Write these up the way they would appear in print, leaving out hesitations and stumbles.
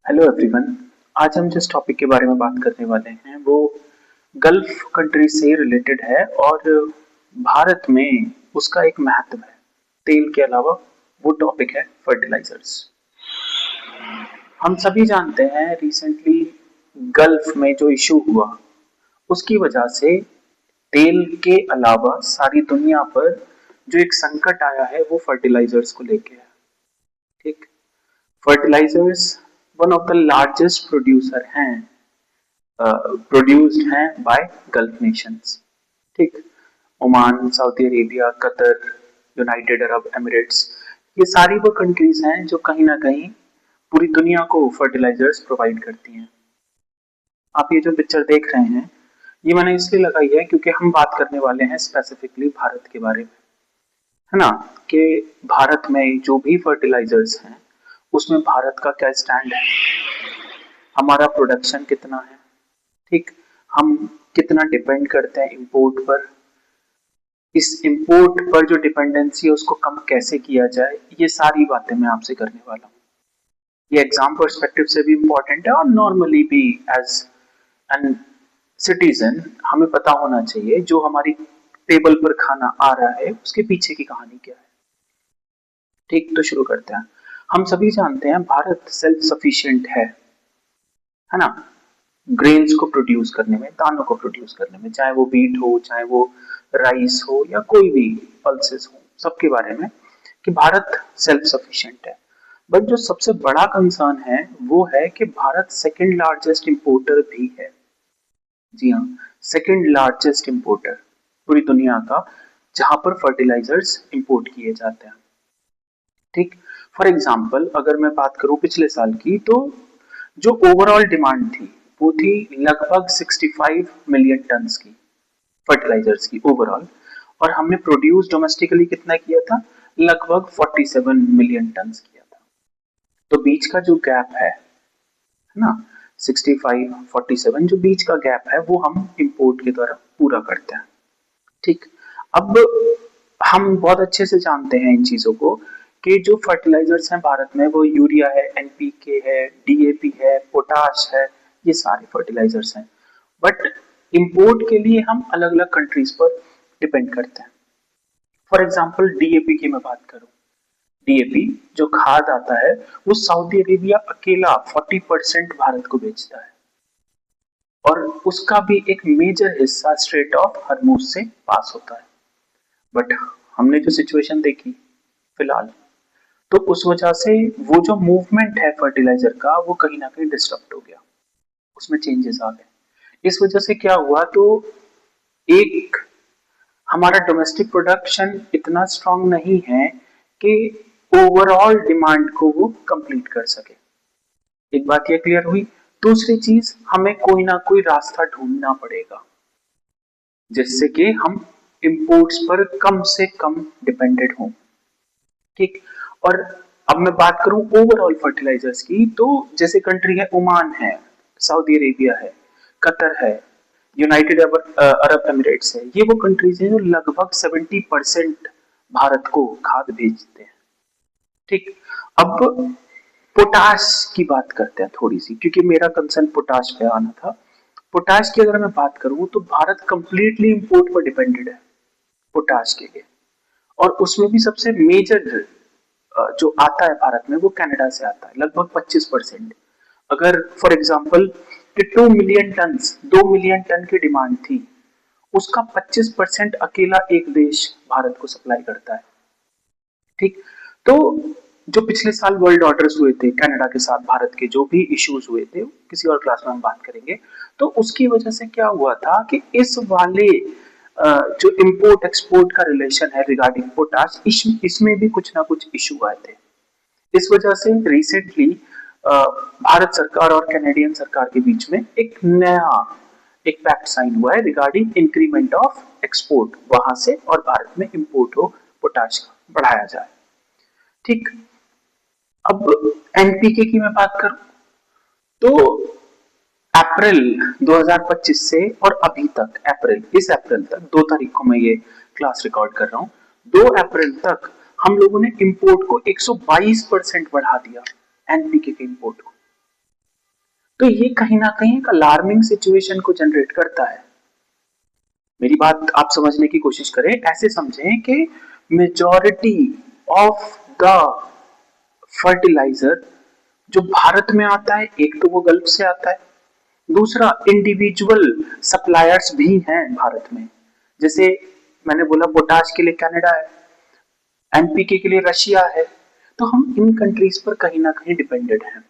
Hello everyone. आज हम जिस टॉपिक के बारे में बात करने वाले हैं वो गल्फ कंट्री से रिलेटेड है और भारत में उसका एक महत्व है। तेल के अलावा वो टॉपिक है फर्टिलाइजर्स। हम सभी जानते हैं रिसेंटली गल्फ में जो इशू हुआ उसकी वजह से तेल के अलावा सारी दुनिया पर जो एक संकट आया है वो फर्टिलाइजर्स को लेके है। ठीक, fertilisers one of the largest producer हैं, प्रोड्यूस्ड हैं बाय गल्फ नेशंस। ठीक, Oman, Saudi Arabia, Qatar, United Arab Emirates, ये सारी वो कंट्रीज हैं जो कहीं ना कहीं पूरी दुनिया को फर्टिलाइजर्स प्रोवाइड करती हैं। आप ये जो पिक्चर देख रहे हैं ये मैंने इसलिए लगाई है क्योंकि हम बात करने वाले हैं स्पेसिफिकली भारत के बारे में, है ना, कि भारत में जो भी फर्टिलाइजर्स हैं उसमें भारत का क्या स्टैंड है, हमारा प्रोडक्शन कितना है। ठीक, हम कितना डिपेंड करते हैं इंपोर्ट पर, इस इंपोर्ट पर जो डिपेंडेंसी है उसको कम कैसे किया जाए, ये सारी बातें मैं आपसे करने वाला हूँ। ये एग्जाम पर्सपेक्टिव से भी इम्पोर्टेंट है और नॉर्मली भी एज एन सिटीजन हमें पता होना चाहिए जो हमारी टेबल पर खाना आ रहा है उसके पीछे की कहानी क्या है। ठीक, तो शुरू करते हैं। हम सभी जानते हैं भारत सेल्फ सफिशिएंट है ना, ग्रेन्स को प्रोड्यूस करने में, दानों को प्रोड्यूस करने में, चाहे वो बीट हो, चाहे वो राइस हो या कोई भी पल्सेस हो, सबके बारे में कि भारत सेल्फ सफिशिएंट है। बट जो सबसे बड़ा कंसर्न है वो है कि भारत सेकंड लार्जेस्ट इंपोर्टर भी है। जी हाँ, सेकंड लार्जेस्ट इंपोर्टर पूरी दुनिया का, जहां पर फर्टिलाइजर्स इंपोर्ट किए जाते हैं। ठीक, फॉर एग्जाम्पल अगर मैं बात करूं पिछले साल की, तो जो ओवरऑल डिमांड थी वो थी लगभग 65 मिलियन टन्स की, फर्टिलाइजर्स की ओवरऑल, और हमने प्रोड्यूस डोमेस्टिकली कितना किया था, लगभग 47 मिलियन टन्स किया था। तो बीच का जो गैप है ना, 65 47, जो बीच का गैप है वो हम इंपोर्ट के द्वारा पूरा करते हैं। ठीक, अब हम बहुत अच्छे से जानते हैं इन चीजों को कि जो फर्टिलाइजर्स हैं भारत में वो यूरिया है, एनपीके है, डीएपी है, पोटाश है, ये सारे फर्टिलाइजर्स हैं। बट इंपोर्ट के लिए हम अलग अलग कंट्रीज पर डिपेंड करते हैं। फॉर एग्जाम्पल डीएपी की मैं बात करूं, डीएपी जो खाद आता है वो सऊदी अरेबिया अकेला 40% भारत को बेचता है और उसका भी एक मेजर हिस्सा स्ट्रेट ऑफ हरमुज से पास होता है। बट हमने जो सिचुएशन देखी फिलहाल, तो उस वजह से वो जो मूवमेंट है फर्टिलाइजर का वो कहीं ना कहीं डिस्टर्ब हो गया, उसमें चेंजेस आ गए। इस वजह से क्या हुआ, तो एक हमारा डोमेस्टिक प्रोडक्शन इतना स्ट्रांग नहीं है कि ओवरऑल डिमांड को वो कंप्लीट कर सके। एक बात ये क्लियर हुई। दूसरी चीज, हमें कोई ना कोई रास्ता ढूंढना पड़ेगा जिससे कि हम इंपोर्ट्स पर कम से कम डिपेंडेंट हों। ठीक, और अब मैं बात करूं ओवरऑल फर्टिलाइजर्स की, तो जैसे कंट्री है ओमान है, सऊदी अरेबिया है, कतर है, यूनाइटेड अरब एमिरेट्स है, ये वो कंट्रीज हैं जो लगभग 70% भारत को खाद भेजते हैं। ठीक, अब पोटाश की बात करते हैं थोड़ी सी, क्योंकि मेरा कंसर्न पोटाश पे आना था। पोटाश की अगर मैं बात करूं तो भारत कंप्लीटली इंपोर्ट पर डिपेंडेड है पोटाश के लिए, और उसमें भी सबसे मेजर जो आता है भारत में वो कनाडा से आता है, लगभग 25%। अगर फॉर एग्जांपल कि 2 मिलियन टन की डिमांड थी, उसका 25% अकेला एक देश भारत को सप्लाई करता है। ठीक, तो जो पिछले साल वर्ल्ड ऑर्डर्स हुए थे कनाडा के साथ, भारत के जो भी इश्यूज हुए थे किसी और क्लास में हम बात करेंगे, तो उसकी वजह से क्या हुआ था कि इस वाले जो इंपोर्ट एक्सपोर्ट का रिलेशन है रिगार्डिंग पोटाश, इसमें भी कुछ ना कुछ इशू आए थे। इस वजह से रिसेंटली भारत सरकार और कैनेडियन सरकार के बीच में एक नया एक पैक्ट साइन हुआ है रिगार्डिंग इंक्रीमेंट ऑफ एक्सपोर्ट, वहां से और भारत में इंपोर्ट हो पोटाश का बढ़ाया जाए। ठीक, अब एनपीके की मैं बात करूं तो अप्रैल 2025 से और अभी तक इस अप्रैल तक, 2 तारीख को मैं ये क्लास रिकॉर्ड कर रहा हूं, 2 अप्रैल तक हम लोगों ने इंपोर्ट को 122% बढ़ा दिया, एनपीके के इंपोर्ट को। तो ये कहीं ना कहीं एक अलार्मिंग सिचुएशन को जनरेट करता है। मेरी बात आप समझने की कोशिश करें, ऐसे समझें कि मेजॉरिटी ऑफ द फर्टिलाइजर जो भारत में आता है, एक तो वो गल्फ से आता है, दूसरा इंडिविजुअल सप्लायर्स भी हैं भारत में। जैसे मैंने बोला पोटाश के लिए कनाडा है, एनपीके के लिए रशिया है, तो हम इन कंट्रीज पर कहीं ना कहीं डिपेंडेंट हैं।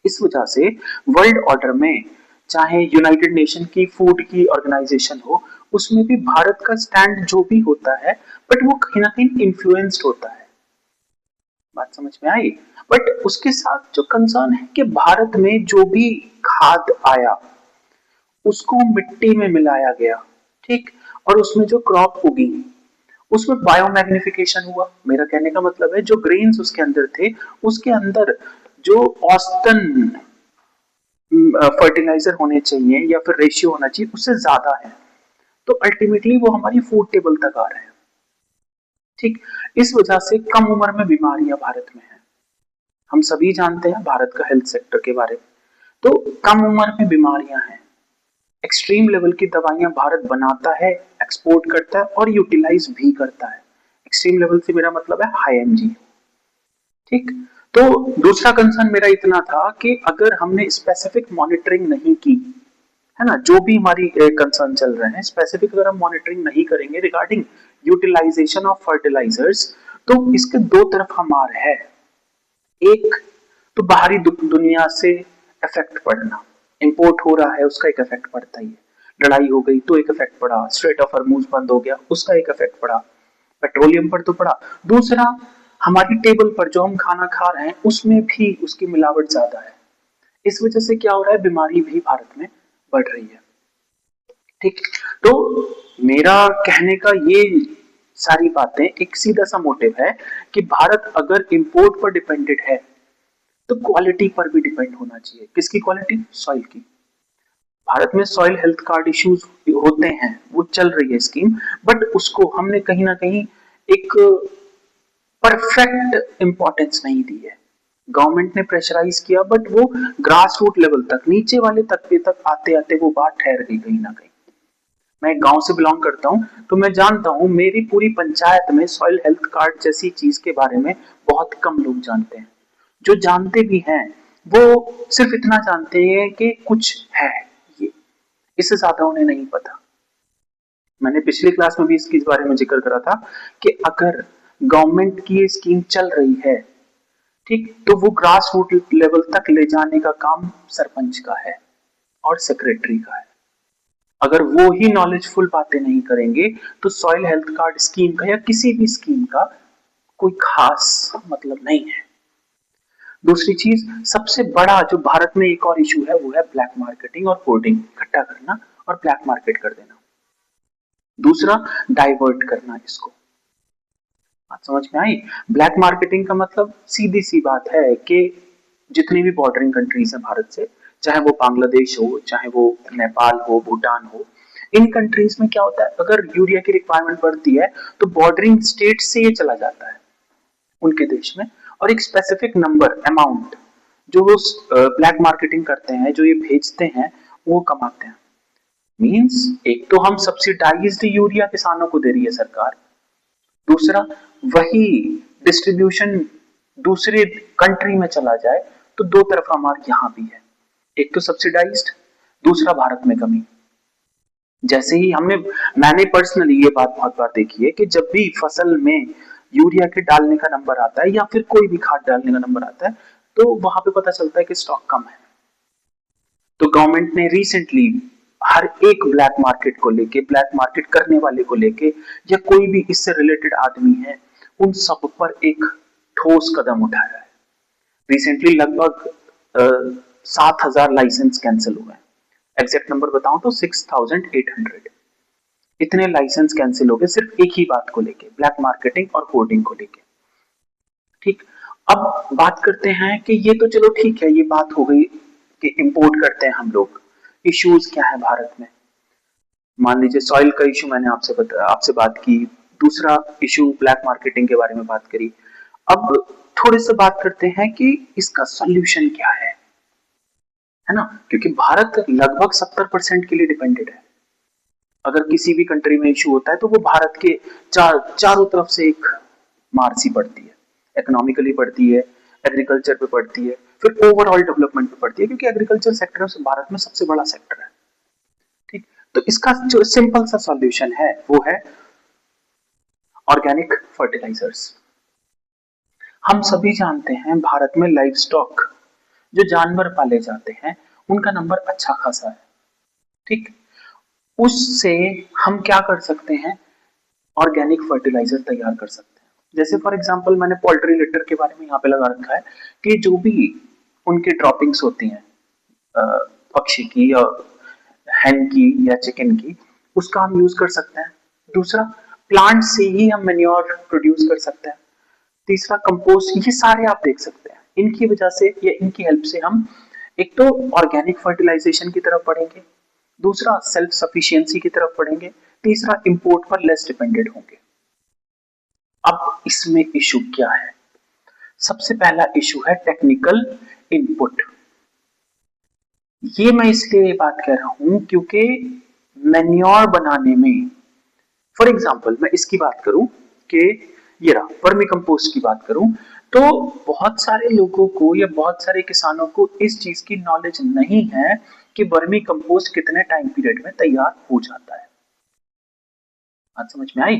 इस वजह से वर्ल्ड ऑर्डर में, चाहे यूनाइटेड नेशन की फूड की ऑर्गेनाइजेशन हो, उसमें भी भारत का स्टैंड जो भी होता है, बट वो कहीं ना कहीं इन्फ्लुएंस्ड होता है। बात समझ में आई? बट उसके साथ जो कंसर्न है कि भारत में जो भी खाद आया उसको मिट्टी में मिलाया गया, ठीक, और उसमें जो क्रॉप उगी उसमें बायोमैग्निफिकेशन हुआ। मेरा कहने का मतलब है जो ग्रेन्स उसके अंदर थे, उसके अंदर जो औसतन फर्टिलाइजर होने चाहिए या फिर रेशियो होना चाहिए उससे ज्यादा है, तो अल्टीमेटली वो हमारी फूड टेबल तक आ रहे हैं। ठीक, इस वजह से कम उम्र में बीमारियां भारत में है। हम सभी जानते हैं भारत का हेल्थ सेक्टर के बारे में, तो कम उम्र में बीमारियां हैं। एक्सट्रीम लेवल की दवाइयां भारत बनाता है, एक्सपोर्ट करता है और यूटिलाइज भी करता है। एक्सट्रीम लेवल से मेरा मतलब है हाई एमजी। ठीक, तो दूसरा कंसर्न मेरा इतना था कि अगर हमने स्पेसिफिक मॉनिटरिंग नहीं की, है ना, जो भी हमारी कंसर्न चल रहे हैं स्पेसिफिक, अगर हम मॉनिटरिंग नहीं करेंगे रिगार्डिंग यूटिलाइजेशन ऑफ फर्टिलाइजर्स, तो इसके दो तरफ हमार है। एक तो बाहरी दुनिया से इफेक्ट पड़ना, इंपोर्ट हो रहा है उसका एक इफेक्ट पड़ता ही है, लड़ाई हो गई तो एक इफेक्ट पड़ा, स्ट्रेट ऑफ हॉर्मुज बंद हो गया उसका एक इफेक्ट पड़ा, पेट्रोलियम पर तो पड़ा। दूसरा, हमारी टेबल पर जो हम खाना खा रहे हैं उसमें भी उसकी मिलावट ज्यादा है। इस वजह से क्या हो रहा है, बीमारी भी भारत में बढ़ रही है। ठीक, तो मेरा कहने का ये सारी बातें एक सीधा सा मोटिव है कि भारत अगर इंपोर्ट पर डिपेंडेंट है तो क्वालिटी पर भी डिपेंड होना चाहिए। किसकी क्वालिटी? सॉइल की। भारत में सॉइल हेल्थ कार्ड इश्यूज होते हैं, वो चल रही है स्कीम, बट उसको हमने कहीं ना कहीं एक परफेक्ट इंपॉर्टेंस नहीं दी है। गवर्नमेंट ने प्रेशराइज किया बट वो ग्रास रूट लेवल तक, नीचे वाले तबके तक आते आते वो बात ठहर गई कहीं ना कहीं। मैं गांव से बिलोंग करता हूं तो मैं जानता हूं मेरी पूरी पंचायत में सॉइल हेल्थ कार्ड जैसी चीज के बारे में बहुत कम लोग जानते हैं। जो जानते भी हैं वो सिर्फ इतना जानते हैं कि कुछ है ये, इससे ज्यादा उन्हें नहीं पता। मैंने पिछली क्लास में भी इसके बारे में जिक्र करा था कि अगर गवर्नमेंट की ये स्कीम चल रही है, ठीक, तो वो ग्रास रूट लेवल तक ले जाने का काम सरपंच का है और सेक्रेटरी का है। अगर वो ही नॉलेजफुल बातें नहीं करेंगे तो सॉइल हेल्थ कार्ड स्कीम का या किसी भी स्कीम का कोई खास मतलब नहीं है। दूसरी चीज, सबसे बड़ा जो भारत में एक और इशू है वो है ब्लैक मार्केटिंग और होर्डिंग, इकट्ठा करना और ब्लैक मार्केट कर देना। दूसरा, डाइवर्ट करना इसको। बात समझ में आई? ब्लैक मार्केटिंग का मतलब सीधी सी बात है कि जितनी भी बॉर्डरिंग कंट्रीज हैं भारत से, चाहे वो बांग्लादेश हो, चाहे वो नेपाल हो, भूटान हो, इन कंट्रीज में क्या होता है, अगर यूरिया की रिक्वायरमेंट बढ़ती है तो बॉर्डरिंग स्टेट से ये चला जाता है उनके देश में, और एक स्पेसिफिक नंबर अमाउंट जो वो ब्लैक मार्केटिंग करते हैं, जो ये भेजते हैं, वो कमाते हैं। मींस एक तो हम सब्सिडाइज्ड यूरिया किसानों को दे रही है सरकार, दूसरा वही डिस्ट्रीब्यूशन दूसरे कंट्री में चला जाए, तो दो तरफ हमारे यहां भी है, एक तो सब्सिडाइज्ड, दूसरा भारत में कमी। जैसे ही मैंने पर्सनली ये बात बहुत बार देखी है कि जब भी फसल में यूरिया के डालने का नंबर आता है या फिर कोई भी खाद डालने का नंबर आता है तो वहां पे पता चलता है कि स्टॉक कम है। तो गवर्नमेंट ने रिसेंटली हर एक ब्लैक मार्केट को लेके, ब्लैक मार्केट करने वाले को लेके, या कोई भी इससे रिलेटेड आदमी है, उन सब पर एक ठोस कदम उठाया है। रिसेंटली लगभग 7,000 लाइसेंस कैंसिल हुए हैं। एग्जैक्ट नंबर बताऊं तो 6,800 इतने लाइसेंस कैंसिल हो गए सिर्फ एक ही बात को लेके, ब्लैक मार्केटिंग और होर्डिंग को लेके। ठीक, अब बात करते हैं कि ये तो चलो ठीक है, ये बात हो गई कि इंपोर्ट करते हैं हम लोग, इश्यूज क्या है भारत में। मान लीजिए सॉइल का इशू मैंने आपसे बात की, दूसरा इशू ब्लैक मार्केटिंग के बारे में बात करी। अब थोड़े से बात करते हैं कि इसका सॉल्यूशन क्या है। है ना, क्योंकि भारत लगभग 70% के लिए डिपेंडेड है। अगर किसी भी कंट्री में इशू होता है तो वो भारत के चारों तरफ से एक मार सी पड़ती है, इकोनॉमिकली पड़ती है, एग्रीकल्चर पे पड़ती है, फिर ओवरऑल डेवलपमेंट पे पड़ती है, क्योंकि एग्रीकल्चर सेक्टर भारत में सबसे बड़ा सेक्टर है। ठीक, तो इसका जो सिंपल सा सॉल्यूशन है वो है ऑर्गेनिक फर्टिलाइजर्स। हम सभी जानते हैं भारत में लाइव स्टॉक, जो जानवर पाले जाते हैं, उनका नंबर अच्छा खासा है। ठीक, उससे हम क्या कर सकते हैं, ऑर्गेनिक फर्टिलाइजर तैयार कर सकते हैं। जैसे फॉर एग्जांपल मैंने पोल्ट्री लिटर के बारे में यहाँ पे लगा रखा है कि जो भी उनके ड्रॉपिंग्स होती हैं पक्षी की या हैन की या चिकन की, उसका हम यूज कर सकते हैं। दूसरा, प्लांट से ही हम मेन्योर प्रोड्यूस कर सकते हैं। तीसरा, कंपोस्ट, ये सारे आप देख सकते हैं। इनकी वजह से या इनकी हेल्प से हम एक तो ऑर्गेनिक फर्टिलाइजेशन की तरफ बढ़ेंगे, दूसरा सेल्फ सफिशिएंसी की तरफ बढ़ेंगे, तीसरा इंपोर्ट पर लेस डिपेंडेंट होंगे। अब इसमें इशू क्या है? सबसे पहला इशू है टेक्निकल इनपुट। ये मैं इसलिए बात कर रहा हूं क्योंकि मैन्योर बनाने में, फॉर एग्जांपल मैं इसकी बात करूं कि ये रहा वर्मी कंपोस्ट की बात करूं, तो बहुत सारे लोगों को या बहुत सारे किसानों को इस चीज की नॉलेज नहीं है कि वर्मी कंपोस्ट कितने टाइम पीरियड में तैयार हो जाता है। बात समझ में आई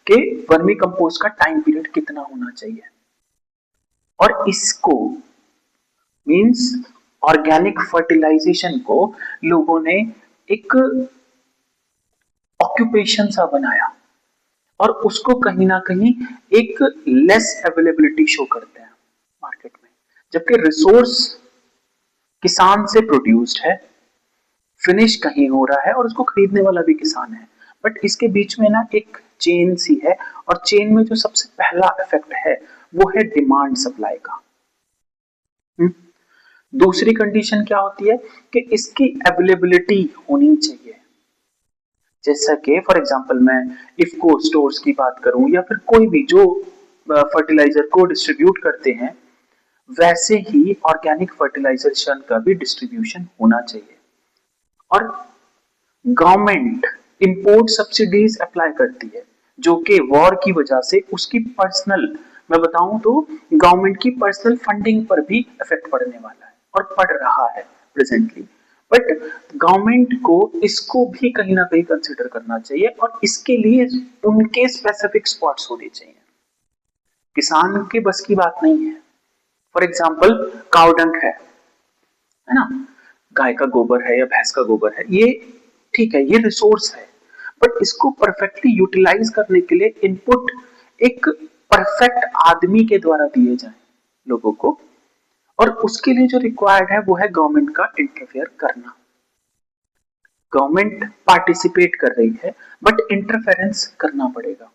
कि वर्मी कंपोस्ट का टाइम पीरियड कितना होना चाहिए। और इसको मींस ऑर्गेनिक फर्टिलाइजेशन को लोगों ने एक ऑक्यूपेशन सा बनाया और उसको कहीं ना कहीं एक लेस अवेलेबिलिटी शो करते हैं मार्केट में, जबकि रिसोर्स किसान से प्रोड्यूस्ड है, फिनिश कहीं हो रहा है और उसको खरीदने वाला भी किसान है। बट इसके बीच में ना एक चेन सी है, और चेन में जो सबसे पहला इफेक्ट है वो है डिमांड सप्लाई का। दूसरी कंडीशन क्या होती है कि इसकी अवेलेबिलिटी होनी चाहिए। जैसा कि फॉर एग्जांपल मैं इफको स्टोर्स की बात करूं या फिर कोई भी जो फर्टिलाइजर को डिस्ट्रीब्यूट करते हैं, वैसे ही ऑर्गेनिक फर्टिलाइजेशन का भी डिस्ट्रीब्यूशन होना चाहिए। और गवर्नमेंट इंपोर्ट सब्सिडीज अप्लाई करती है, जो कि वॉर की वजह से उसकी पर्सनल, मैं बताऊं तो गवर्नमेंट की पर्सनल फंडिंग पर भी इफेक्ट पड़ने वाला है और पड़ रहा है प्रेजेंटली। बट गवर्नमेंट को इसको भी कहीं ना कहीं कंसिडर करना चाहिए और इसके लिए उनके स्पेसिफिक स्पॉट्स होने चाहिए। किसान के बस की बात नहीं है। फॉर एग्जाम्पल काउ डंग है ना, गाय का गोबर है या भैंस का गोबर है, ये ठीक है, ये रिसोर्स है, बट इसको परफेक्टली यूटिलाइज करने के लिए इनपुट एक परफेक्ट आदमी के द्वारा दिए जाए लोगों को, और उसके लिए जो रिक्वायर्ड है वो है गवर्नमेंट का इंटरफेयर करना। गवर्नमेंट पार्टिसिपेट कर रही है बट इंटरफेरेंस करना पड़ेगा।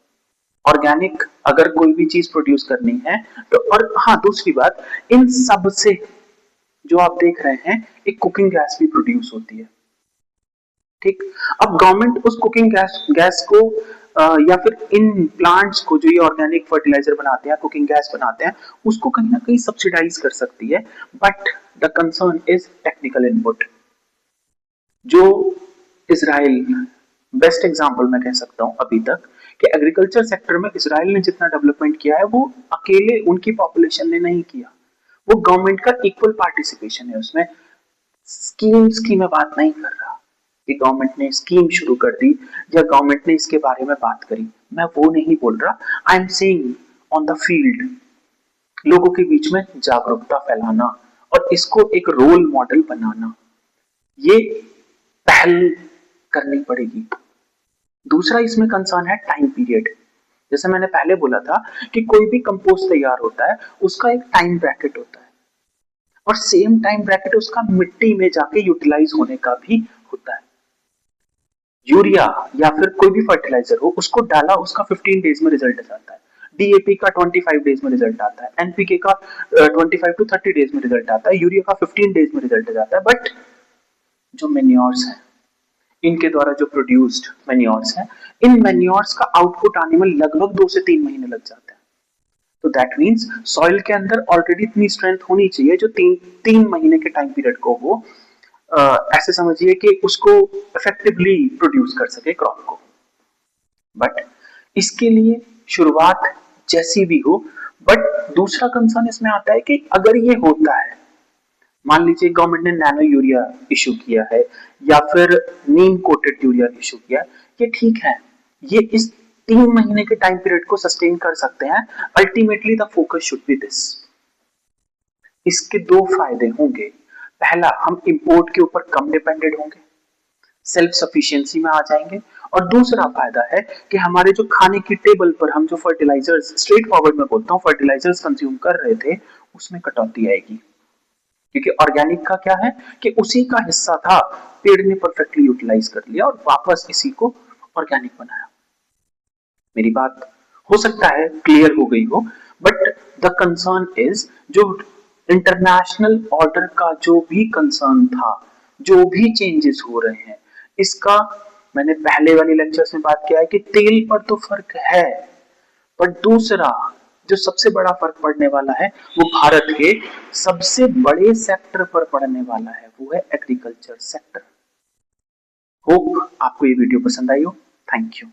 ऑर्गेनिक अगर कोई भी चीज प्रोड्यूस करनी है तो, और हाँ दूसरी बात, इन सब से जो आप देख रहे हैं एक कुकिंग गैस भी प्रोड्यूस होती है। ठीक, अब गवर्नमेंट उस कुकिंग गैस को या फिर इन प्लांट्स को जो ये ऑर्गेनिक फर्टिलाइजर बनाते हैं, कुकिंग गैस बनाते हैं, उसको कहीं ना कहीं सब्सिडाइज कर सकती है। But the concern is technical input. जो इजराइल बेस्ट एग्जांपल मैं कह सकता हूं अभी तक कि एग्रीकल्चर सेक्टर में इजराइल ने जितना डेवलपमेंट किया है वो अकेले उनकी पॉपुलेशन ने नहीं किया, वो गवर्नमेंट का इक्वल पार्टिसिपेशन है उसमें। स्कीम्स की मैं बात नहीं कर रहा कि गवर्नमेंट ने स्कीम शुरू कर दी या गवर्नमेंट ने इसके बारे में बात करी, मैं वो नहीं बोल रहा। I am saying on the field लोगों के बीच में जागरूकता फैलाना और इसको एक रोल मॉडल बनाना, ये पहल करनी पड़ेगी। दूसरा इसमें कंसर्न है टाइम पीरियड। जैसे मैंने पहले बोला था कि कोई भी कंपोस्ट तैयार होता है उसका एक टाइम ब्रैकेट होता है, और सेम टाइम ब्रैकेट उसका मिट्टी में जाके यूटिलाइज होने का भी होता है। यूरिया या फिर कोई भी फर्टिलाइजर हो, उसको डाला, उसका 15 डेज में रिजल्ट आता है। डीएपी का 25 डेज में रिजल्ट आता है, एनपीके का 25 टू 30 डेज में रिजल्ट आता है, यूरिया का 15 डेज में रिजल्ट आता है। बट जो मेन्योर्स हैं, इनके द्वारा जो प्रोड्यूस्ड मेन्योर्स हैं, इन मेन्योर्स का आउटपुट आने में लगभग 2 से 3 महीने लग जाते हैं। तो दैट मीन्स सॉइल के अंदर ऑलरेडी इतनी स्ट्रेंथ होनी चाहिए जो तीन महीने के टाइम पीरियड को वो ऐसे समझिए कि उसको इफेक्टिवली प्रोड्यूस कर सके क्रॉप को। बट इसके लिए शुरुआत जैसी भी हो, बट दूसरा कंसर्न इसमें आता है कि अगर ये होता है, मान लीजिए गवर्नमेंट ने नैनो यूरिया इशू किया है या फिर नीम कोटेड यूरिया इशू किया है, ये ठीक है, ये इस 3 महीने के टाइम पीरियड को सस्टेन कर सकते हैं। Ultimately the focus should be this. इसके दो फायदे होंगे। पहला, हम इंपोर्ट के ऊपर कम डिपेंडेंट होंगे, सेल्फ सफिशिएंसी में आ जाएंगे। और दूसरा फायदा है कि हमारे जो खाने की टेबल पर हम जो फर्टिलाइजर्स, स्ट्रेट फॉरवर्ड में बोलता हूँ, फर्टिलाइजर्स कंज्यूम कर रहे थे, उसमें कटौती आएगी। क्योंकि ऑर्गेनिक का क्या है कि उसी का हिस्सा था, पेड़ ने परफेक्टली यूटिलाइज कर लिया और वापस इसी को ऑर्गेनिक बनाया। मेरी बात हो सकता है क्लियर हो गई हो, बट द कंसर्न इज, जो इंटरनेशनल ऑर्डर का जो भी कंसर्न था, जो भी चेंजेस हो रहे हैं, इसका मैंने पहले वाली लेक्चर्स में बात किया है कि तेल पर तो फर्क है, पर दूसरा जो सबसे बड़ा फर्क पड़ने वाला है वो भारत के सबसे बड़े सेक्टर पर पड़ने वाला है, वो है एग्रीकल्चर सेक्टर। होप आपको ये वीडियो पसंद आई हो। Thank you.